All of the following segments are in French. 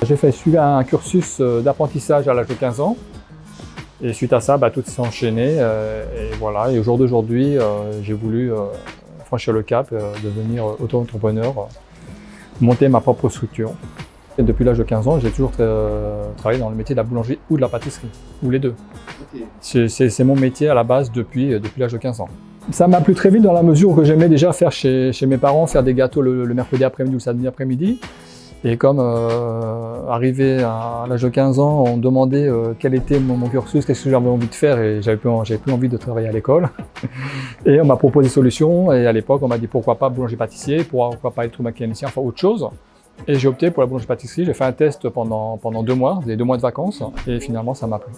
J'ai suivi un cursus d'apprentissage à l'âge de 15 ans et suite à ça, tout s'est enchaîné et voilà. Et au jour d'aujourd'hui, j'ai voulu franchir le cap, devenir auto-entrepreneur, monter ma propre structure. Et depuis l'âge de 15 ans, j'ai toujours travaillé dans le métier de la boulangerie ou de la pâtisserie, ou les deux. Okay. C'est mon métier à la base depuis l'âge de 15 ans. Ça m'a plu très vite dans la mesure où j'aimais déjà faire chez mes parents, faire des gâteaux le mercredi après-midi ou le samedi après-midi. Et comme arrivé à l'âge de 15 ans, on me demandait quel était mon cursus, qu'est-ce que j'avais envie de faire et j'avais plus envie de travailler à l'école. Et on m'a proposé des solutions et à l'époque on m'a dit pourquoi pas boulanger-pâtissier, pourquoi pas être mécanicien, enfin autre chose. Et j'ai opté pour la boulangerie-pâtisserie, j'ai fait un test pendant 2 mois, des 2 mois de vacances et finalement ça m'a plu.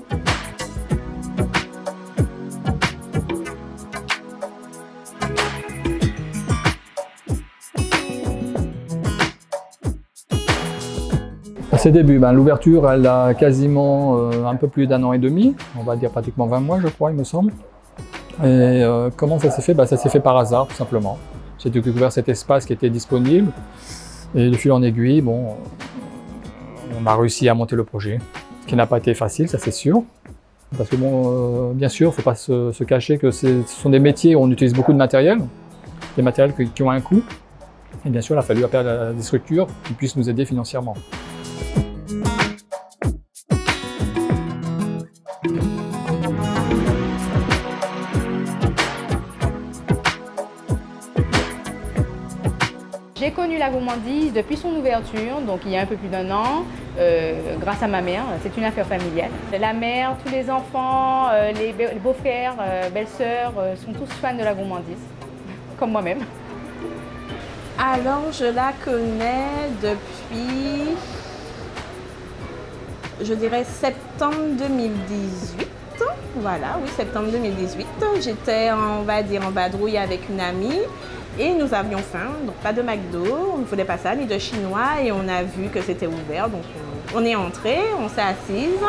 À ses débuts, l'ouverture, elle a quasiment un peu plus d'1 an et demi, on va dire pratiquement 20 mois je crois, il me semble. Et comment ça s'est fait? Ça s'est fait par hasard tout simplement. J'ai découvert cet espace qui était disponible et de fil en aiguille, on a réussi à monter le projet. Ce qui n'a pas été facile, ça c'est sûr. Parce que bien sûr, il ne faut pas se cacher que ce sont des métiers où on utilise beaucoup de matériel, des matériels qui ont un coût. Et bien sûr, il a fallu appeler à des structures qui puissent nous aider financièrement. J'ai connu la gourmandise depuis son ouverture, donc il y a un peu plus d'1 an, grâce à ma mère. C'est une affaire familiale. La mère, tous les enfants, les beaux-frères, belles-sœurs sont tous fans de la gourmandise, comme moi-même. Alors, je la connais depuis, je dirais, septembre 2018. Voilà, oui, septembre 2018. J'étais, on va dire, en vadrouille avec une amie. Et nous avions faim, donc pas de McDo, on ne voulait pas ça, ni de chinois, et on a vu que c'était ouvert, donc on est entré, on s'est assise,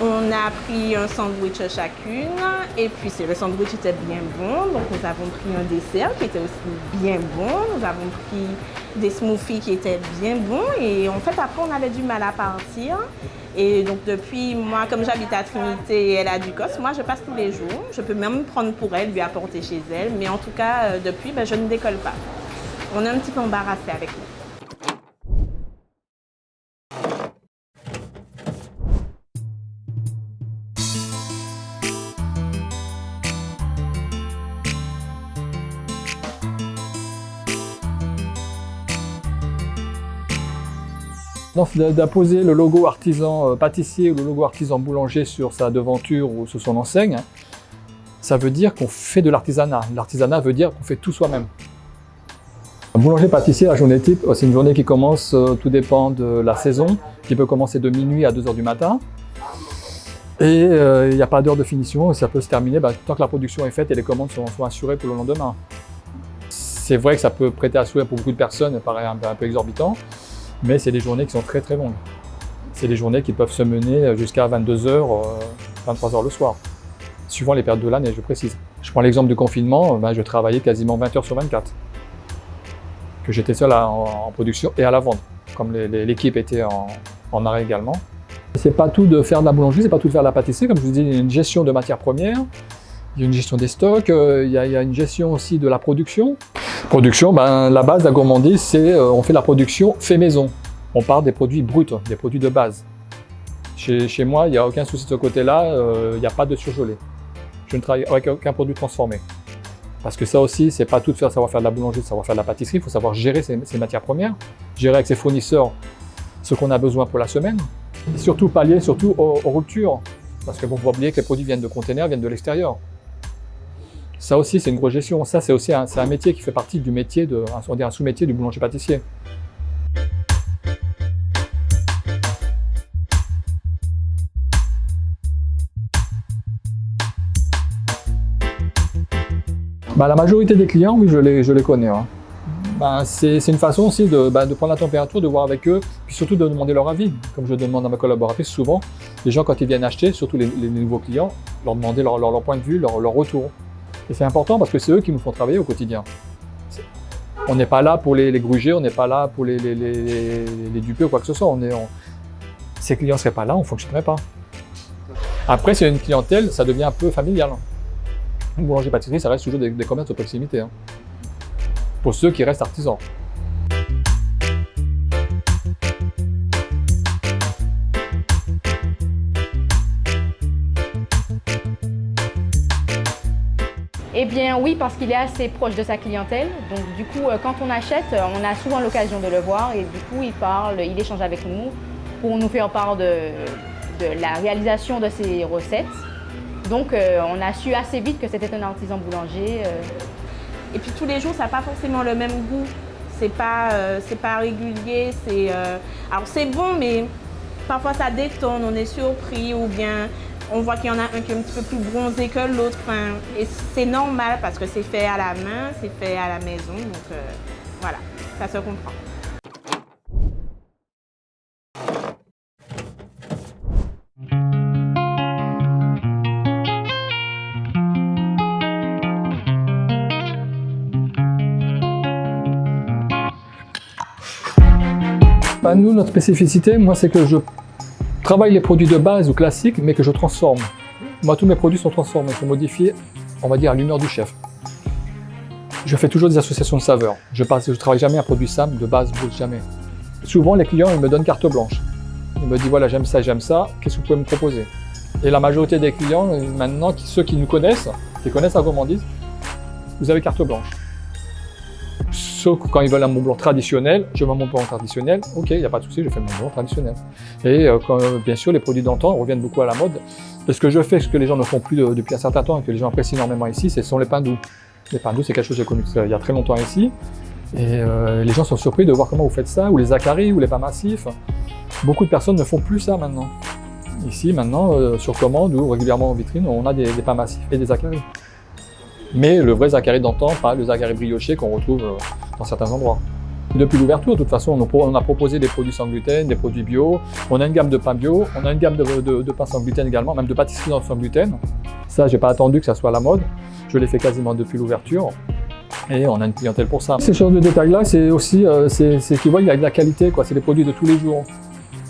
on a pris un sandwich chacune, et puis le sandwich était bien bon, donc nous avons pris un dessert qui était aussi bien bon, nous avons pris des smoothies qui étaient bien bons, et en fait après on avait du mal à partir. Et donc depuis, moi, comme j'habite à Trinité et elle a Ducos, moi je passe tous les jours. Je peux même prendre pour elle, lui apporter chez elle. Mais en tout cas, depuis, je ne décolle pas. On est un petit peu embarrassés avec nous. D'apposer le logo artisan pâtissier ou le logo artisan boulanger sur sa devanture ou sur son enseigne, ça veut dire qu'on fait de l'artisanat. L'artisanat veut dire qu'on fait tout soi-même. Boulanger-pâtissier, la journée type, c'est une journée qui commence, tout dépend de la saison, qui peut commencer de minuit à 2 h du matin. Et il n'y a pas d'heure de finition, ça peut se terminer tant que la production est faite et les commandes sont assurées pour le lendemain. C'est vrai que ça peut prêter à souhait pour beaucoup de personnes, ça paraît un peu exorbitant. Mais c'est des journées qui sont très très longues. C'est des journées qui peuvent se mener jusqu'à 22 h, 23 h le soir, suivant les périodes de l'année, je précise. Je prends l'exemple du confinement, je travaillais quasiment 20 h sur 24, que j'étais seul en production et à la vente, comme l'équipe était en arrêt également. C'est pas tout de faire de la boulangerie, c'est pas tout de faire de la pâtisserie, comme je vous dis, il y a une gestion de matières premières, il y a une gestion des stocks, il y a une gestion aussi de la production. Production, la base de la gourmandise, c'est on fait la production fait maison. On part des produits bruts, des produits de base. Chez moi, il n'y a aucun souci de ce côté-là, il n'y a pas de surgelé. Je ne travaille avec aucun produit transformé. Parce que ça aussi, c'est pas tout de savoir faire de la boulangerie, de savoir faire de la pâtisserie, il faut savoir gérer ses matières premières, gérer avec ses fournisseurs ce qu'on a besoin pour la semaine. Et surtout pallier aux ruptures. Parce qu'il ne faut pas oublier que les produits viennent de containers, viennent de l'extérieur. Ça aussi, c'est une grosse gestion. Ça, c'est aussi un métier qui fait partie du métier, un sous-métier du boulanger-pâtissier. La majorité des clients, oui, je les connais. Hein. C'est une façon aussi de prendre la température, de voir avec eux, puis surtout de demander leur avis. Comme je demande à mes collaboratrices, souvent, les gens quand ils viennent acheter, surtout les nouveaux clients, leur demander leur point de vue, leur retour. Et c'est important parce que c'est eux qui nous font travailler au quotidien. On n'est pas là pour les gruger, on n'est pas là pour les duper ou quoi que ce soit. Ces clients ne seraient pas là, on ne fonctionnerait pas. Après, c'est une clientèle, ça devient un peu familial. Une boulangerie-pâtisserie, ça reste toujours des commerces de proximité. Hein. Pour ceux qui restent artisans. Eh bien oui, parce qu'il est assez proche de sa clientèle. Donc du coup, quand on achète, on a souvent l'occasion de le voir et du coup, il parle, il échange avec nous pour nous faire part de la réalisation de ses recettes. Donc on a su assez vite que c'était un artisan boulanger. Et puis tous les jours, ça n'a pas forcément le même goût. C'est pas régulier. Alors c'est bon, mais parfois ça détonne, on est surpris ou bien on voit qu'il y en a un qui est un petit peu plus bronzé que l'autre. Enfin, et c'est normal parce que c'est fait à la main, c'est fait à la maison. Donc voilà, ça se comprend. Nous, notre spécificité, moi, c'est que je travaille les produits de base ou classiques, mais que je transforme. Moi, tous mes produits sont transformés, sont modifiés, on va dire, à l'humeur du chef. Je fais toujours des associations de saveurs. Je ne travaille jamais un produit simple, de base, jamais. Souvent, les clients, ils me donnent carte blanche. Ils me disent, voilà, j'aime ça, qu'est-ce que vous pouvez me proposer? Et la majorité des clients, maintenant, ceux qui nous connaissent, qui connaissent la gourmandise, vous avez carte blanche. Sauf quand ils veulent un Mont Blanc traditionnel, je veux un Mont Blanc traditionnel, ok, il n'y a pas de souci, je fais le Mont Blanc traditionnel. Et bien sûr, les produits d'antan reviennent beaucoup à la mode. Et ce que je fais, ce que les gens ne font plus depuis un certain temps et que les gens apprécient énormément ici, ce sont les pains doux. Les pains doux, c'est quelque chose que j'ai connu il y a très longtemps ici. Et les gens sont surpris de voir comment vous faites ça, ou les acaris, ou les pains massifs. Beaucoup de personnes ne font plus ça maintenant. Ici, maintenant, sur commande ou régulièrement en vitrine, on a des pains massifs et des acaris. Mais le vrai zacari d'antan, pas le zacari brioché qu'on retrouve dans certains endroits. Depuis l'ouverture, de toute façon, on a proposé des produits sans gluten, des produits bio, on a une gamme de pains bio, on a une gamme de pains sans gluten également, même de pâtisseries sans gluten. Ça, j'ai pas attendu que ça soit à la mode, je l'ai fait quasiment depuis l'ouverture et on a une clientèle pour ça. Ces choses de détail-là, c'est aussi, c'est qu'ils voient qu'il y a de la qualité, quoi. C'est les produits de tous les jours.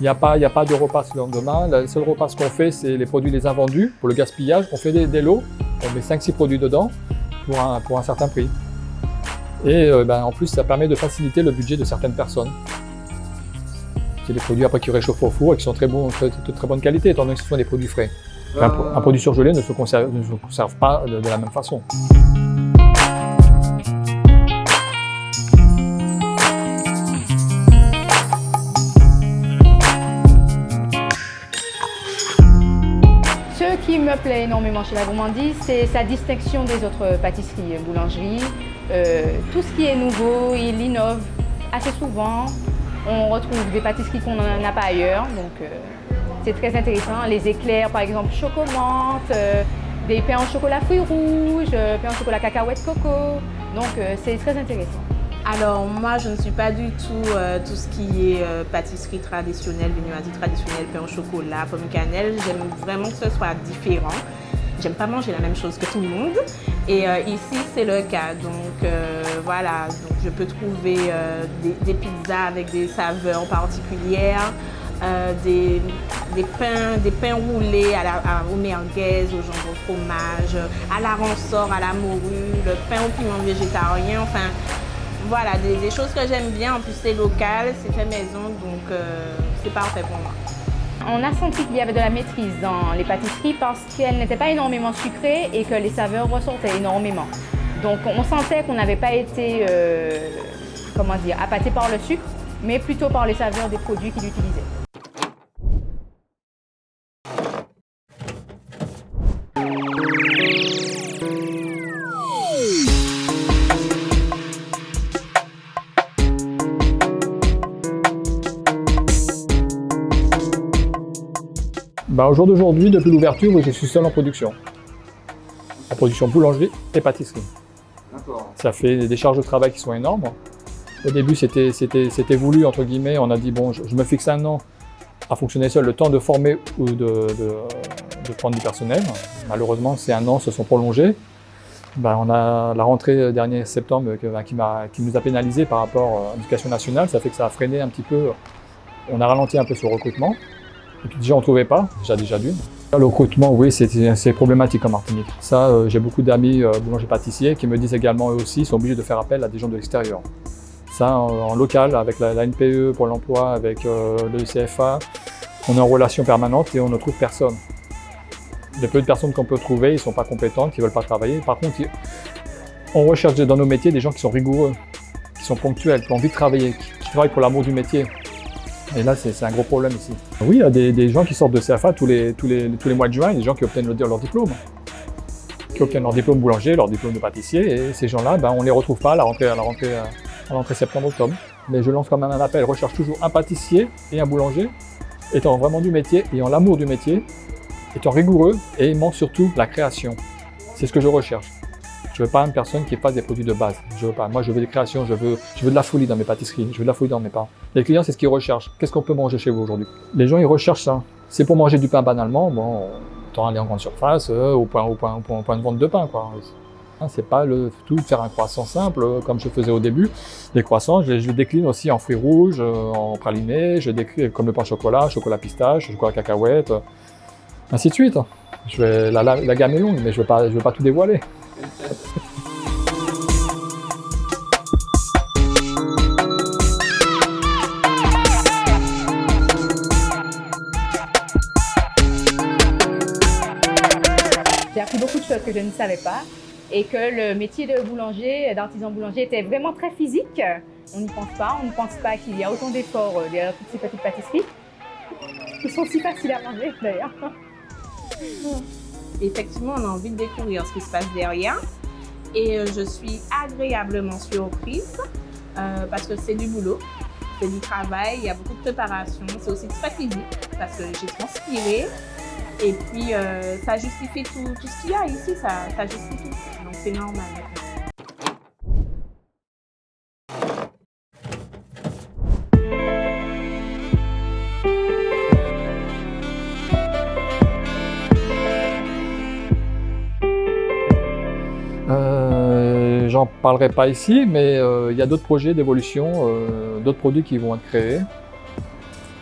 Il n'y a pas de repas le lendemain. Le seul repas qu'on fait, c'est les produits les invendus pour le gaspillage. On fait des lots, on met 5-6 produits dedans pour un certain prix. Et en plus, ça permet de faciliter le budget de certaines personnes. C'est des produits après qui réchauffent au four et qui sont de très bonne qualité, étant donné que ce sont des produits frais. Un produit surgelé ne se conserve pas de la même façon. Ce qui me plaît énormément chez la gourmandise, c'est sa distinction des autres pâtisseries et boulangeries. Tout ce qui est nouveau, il innove assez souvent. On retrouve des pâtisseries qu'on n'a pas ailleurs, donc c'est très intéressant. Les éclairs, par exemple, choco-menthe, des pains au chocolat fruits rouges, pains au chocolat cacahuète coco. Donc c'est très intéressant. Alors moi, je ne suis pas du tout tout ce qui est pâtisserie traditionnelle, viennoiserie traditionnelle, pain au chocolat, pomme cannelle. J'aime vraiment que ce soit différent. J'aime pas manger la même chose que tout le monde. Et ici, c'est le cas. Donc voilà, donc je peux trouver des pizzas avec des saveurs particulières, des pains roulés au merguez, au jambon fromage, à la ransort, à la morue, le pain au piment végétarien, enfin voilà, des choses que j'aime bien. En plus, c'est local, c'est fait maison, donc c'est parfait pour moi. On a senti qu'il y avait de la maîtrise dans les pâtisseries parce qu'elles n'étaient pas énormément sucrées et que les saveurs ressortaient énormément. Donc on sentait qu'on n'avait pas été appâté par le sucre, mais plutôt par les saveurs des produits qu'il utilisait. Au jour d'aujourd'hui, depuis l'ouverture, je suis seul en production boulangerie et pâtisserie. Ça fait des charges de travail qui sont énormes. Au début, c'était voulu, entre guillemets. On a dit, bon, je me fixe 1 an à fonctionner seul, le temps de former ou de prendre du personnel. Malheureusement, ces 1 an se sont prolongés. On a la rentrée dernier septembre qui nous a pénalisé par rapport à l'éducation nationale. Ça fait que ça a freiné un petit peu. On a ralenti un peu sur le recrutement. Et puis déjà, on ne trouvait pas, déjà d'une. Le recrutement, oui, c'est problématique en Martinique. Ça, j'ai beaucoup d'amis boulangers-pâtissiers qui me disent également, eux aussi, ils sont obligés de faire appel à des gens de l'extérieur. Ça, en local, avec la NPE pour l'emploi, avec le CFA, on est en relation permanente et on ne trouve personne. Les peu de personnes qu'on peut trouver, ils ne sont pas compétentes, qui ne veulent pas travailler. Par contre, on recherche dans nos métiers des gens qui sont rigoureux, qui sont ponctuels, qui ont envie de travailler, qui travaillent pour l'amour du métier. Et là, c'est un gros problème ici. Oui, il y a des gens qui sortent de CFA tous les mois de juin, des gens qui obtiennent leur diplôme. Qui obtiennent leur diplôme boulanger, leur diplôme de pâtissier. Et ces gens-là, on ne les retrouve pas à la rentrée septembre-octobre. Mais je lance quand même un appel, recherche toujours un pâtissier et un boulanger, étant vraiment du métier, ayant l'amour du métier, étant rigoureux et aimant surtout la création. C'est ce que je recherche. Je ne veux pas une personne qui fasse des produits de base. Je veux pas. Moi, je veux des créations, je veux de la folie dans mes pâtisseries, je veux de la folie dans mes pains. Les clients, c'est ce qu'ils recherchent. Qu'est-ce qu'on peut manger chez vous aujourd'hui? Les gens, ils recherchent ça. C'est pour manger du pain banalement, bon, autant aller en grande surface, au point de vente de pain, quoi. C'est pas le tout de faire un croissant simple, comme je faisais au début. Les croissants, je les décline aussi en fruits rouges, en pralinés, je décline comme le pain chocolat, chocolat pistache, chocolat cacahuète, ainsi de suite. La gamme est longue, mais je veux pas tout dévoiler. J'ai appris beaucoup de choses que je ne savais pas et que le métier de boulanger, d'artisan boulanger était vraiment très physique. On n'y pense pas, on ne pense pas qu'il y a autant d'efforts derrière toutes ces petites pâtisseries qui sont si faciles à manger d'ailleurs. Effectivement, on a envie de découvrir ce qui se passe derrière et je suis agréablement surprise parce que c'est du boulot, c'est du travail, il y a beaucoup de préparation, c'est aussi très physique parce que j'ai transpiré et puis ça justifie tout ce qu'il y a ici, ça justifie, donc c'est normal. J'en parlerai pas ici, mais il y a d'autres projets d'évolution, d'autres produits qui vont être créés,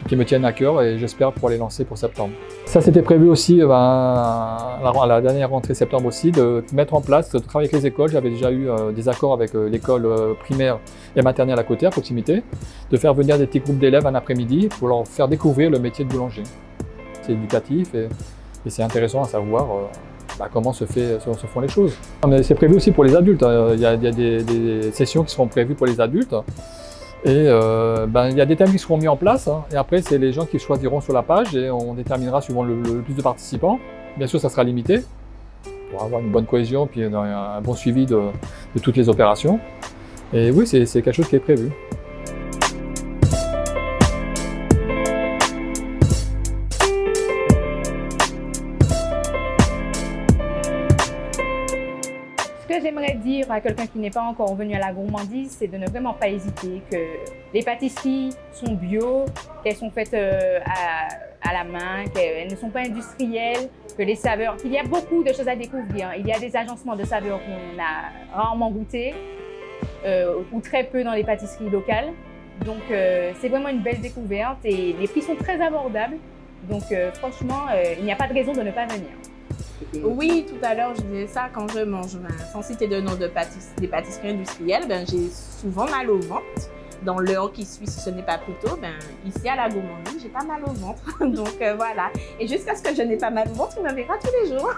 qui me tiennent à cœur et j'espère pouvoir les lancer pour septembre. Ça, c'était prévu aussi à la dernière rentrée septembre aussi, de mettre en place, de travailler avec les écoles. J'avais déjà eu des accords avec l'école primaire et maternelle à côté, à proximité, de faire venir des petits groupes d'élèves un après-midi pour leur faire découvrir le métier de boulanger. C'est éducatif et c'est intéressant à savoir comment se font les choses. C'est prévu aussi pour les adultes. Il y a des sessions qui seront prévues pour les adultes. Et il y a des thèmes qui seront mis en place. Et après, c'est les gens qui choisiront sur la page et on déterminera suivant le plus de participants. Bien sûr, ça sera limité pour avoir une bonne cohésion puis un bon suivi de toutes les opérations. Et oui, c'est quelque chose qui est prévu. Ce que j'aimerais dire à quelqu'un qui n'est pas encore venu à la gourmandise, c'est de ne vraiment pas hésiter, que les pâtisseries sont bio, qu'elles sont faites à la main, qu'elles ne sont pas industrielles, que les saveurs, qu'il y a beaucoup de choses à découvrir. Il y a des agencements de saveurs qu'on a rarement goûté ou très peu dans les pâtisseries locales. Donc c'est vraiment une belle découverte et les prix sont très abordables. Donc franchement, il n'y a pas de raison de ne pas venir. Oui, tout à l'heure, je disais ça quand je mange. Sans citer de nom des pâtisseries industrielles, j'ai souvent mal au ventre. Dans l'heure qui suit, si ce n'est pas plus tôt, ici à la gourmandise, j'ai pas mal au ventre. Donc voilà. Et jusqu'à ce que je n'ai pas mal au ventre, tu me verras tous les jours.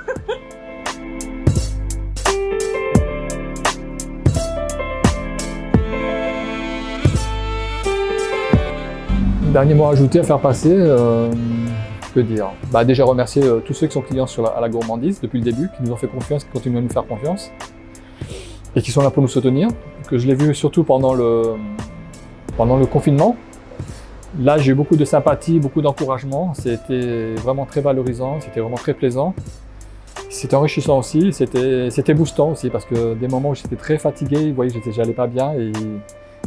Dernier mot à ajouter, à faire passer. Que dire? Déjà remercier tous ceux qui sont clients à la gourmandise depuis le début, qui nous ont fait confiance, qui continuent à nous faire confiance et qui sont là pour nous soutenir. Que je l'ai vu surtout pendant le confinement. Là, j'ai eu beaucoup de sympathie, beaucoup d'encouragement. C'était vraiment très valorisant, c'était vraiment très plaisant. c'était enrichissant aussi, c'était boostant aussi parce que des moments où j'étais très fatigué, vous voyez, j'allais pas bien et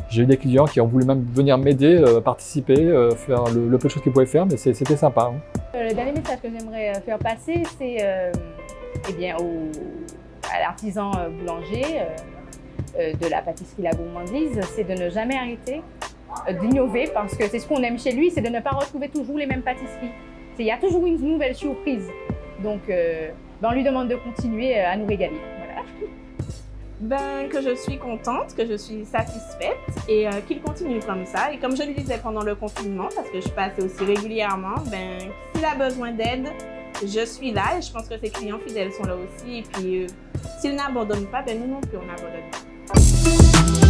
j'ai eu des clients qui ont voulu même venir m'aider, participer, faire le peu de choses qu'ils pouvaient faire, mais c'était sympa. Le dernier message que j'aimerais faire passer, c'est eh bien, à l'artisan boulanger de la pâtisserie La Gourmandise, c'est de ne jamais arrêter d'innover parce que c'est ce qu'on aime chez lui, c'est de ne pas retrouver toujours les mêmes pâtisseries. Il y a toujours une nouvelle surprise. Donc, on lui demande de continuer à nous régaler. Voilà. Ben, que je suis contente, que je suis satisfaite et qu'il continue comme ça. Et comme je le disais pendant le confinement, parce que je passais aussi régulièrement, ben, s'il a besoin d'aide, je suis là et je pense que ses clients fidèles sont là aussi. Et puis, s'il n'abandonne pas, ben, nous non plus, on n'abandonne pas.